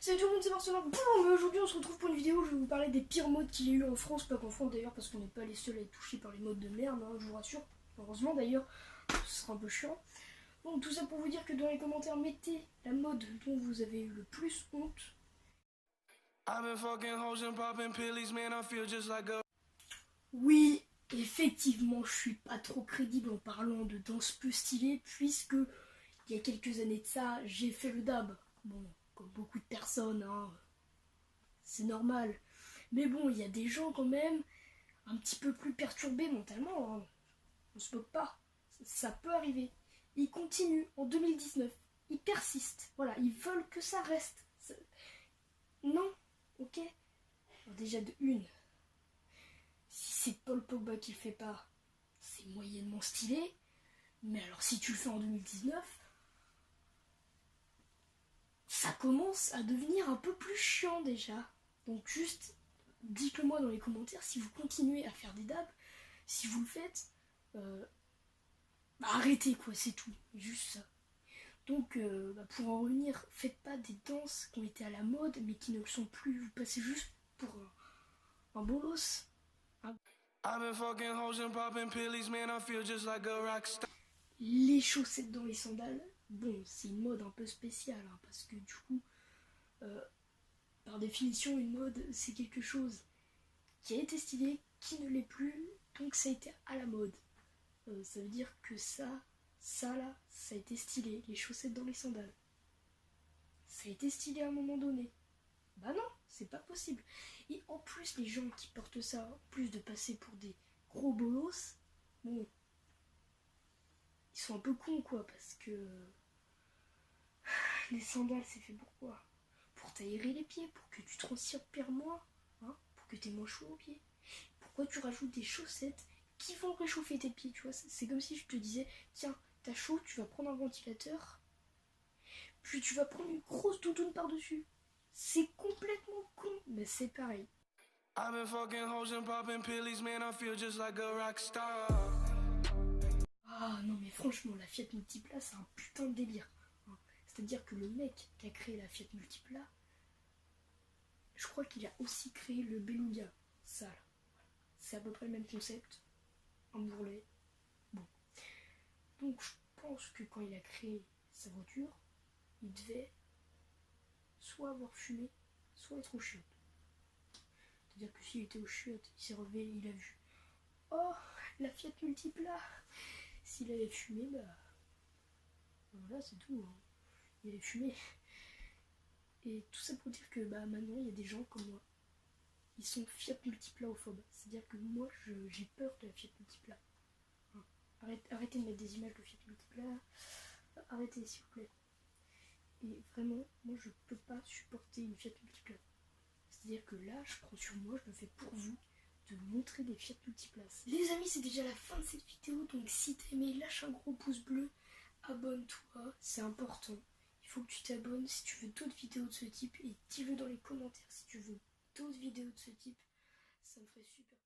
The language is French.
Salut tout le monde, c'est Marcelin. Mais aujourd'hui on se retrouve pour une vidéo où je vais vous parler des pires modes qu'il y a eu en France, pas qu'en France d'ailleurs, parce qu'on n'est pas les seuls à être touchés par les modes de merde, hein, je vous rassure. Heureusement d'ailleurs, ce sera un peu chiant. Donc tout ça pour vous dire que dans les commentaires, mettez la mode dont vous avez eu le plus honte. Oui, effectivement, je suis pas trop crédible en parlant de danse peu stylée, puisque il y a quelques années de ça, j'ai fait le dab. Bon, comme beaucoup de personnes, hein, c'est normal. Mais bon, il y a des gens quand même un petit peu plus perturbés mentalement, hein. On se moque pas, ça peut arriver. Ils continuent en 2019, ils persistent, voilà, ils veulent que ça reste. Non, ok. Alors déjà de une, si c'est Paul Pogba qui le fait pas, c'est moyennement stylé. Mais alors si tu le fais en 2019, ça commence à devenir un peu plus chiant déjà. Donc juste, dites-le moi dans les commentaires si vous continuez à faire des dabs. Si vous le faites, arrêtez quoi, c'est tout, juste ça. Donc pour en revenir, faites pas des danses qui ont été à la mode mais qui ne le sont plus. Vous passez juste pour un bolos. Les chaussettes dans les sandales, bon, c'est une mode un peu spéciale, hein, parce que du coup, par définition, une mode, c'est quelque chose qui a été stylé, qui ne l'est plus, donc ça a été à la mode. Ça veut dire que ça là, ça a été stylé, les chaussettes dans les sandales. Ça a été stylé à un moment donné. Bah non, c'est pas possible. Et en plus, les gens qui portent ça, en plus de passer pour des gros bolos, bon, ils sont un peu cons quoi, parce que les sandales c'est fait pour quoi? Pour t'aérer les pieds, pour que tu transpires moins, hein, pour que t'aies moins chaud aux pieds. Pourquoi tu rajoutes des chaussettes qui vont réchauffer tes pieds, tu vois? C'est comme si je te disais, tiens, t'as chaud, tu vas prendre un ventilateur, puis tu vas prendre une grosse doudoune par-dessus. C'est complètement con, mais c'est pareil. Ah non mais franchement, la Fiat Multipla c'est un putain de délire. C'est-à-dire que le mec qui a créé la Fiat Multipla, je crois qu'il a aussi créé le Beluga. Ça là. C'est à peu près le même concept. Un bourrelet. Bon. Donc je pense que quand il a créé sa voiture, il devait soit avoir fumé, soit être au chiottes. C'est-à-dire que s'il était au chiottes, il s'est relevé et il a vu. Oh, la Fiat Multipla. S'il avait fumé, bah voilà, c'est tout, hein. Il avait fumé. Et tout ça pour dire que bah maintenant il y a des gens comme moi. Ils sont Fiat Multiplaophobes. C'est-à-dire que moi j'ai peur de la Fiat Multipla. Arrêtez de mettre des images de Fiat Multipla. Arrêtez s'il vous plaît. Et vraiment, moi je peux pas supporter une Fiat Multipla. C'est-à-dire que là, je prends sur moi, je le fais pour vous, de montrer des Fiat Multipla. Les amis, c'est déjà la fin de cette vidéo, donc si t'as aimé, lâche un gros pouce bleu, abonne-toi, c'est important. Il faut que tu t'abonnes si tu veux d'autres vidéos de ce type, et dis-le dans les commentaires si tu veux d'autres vidéos de ce type, ça me ferait super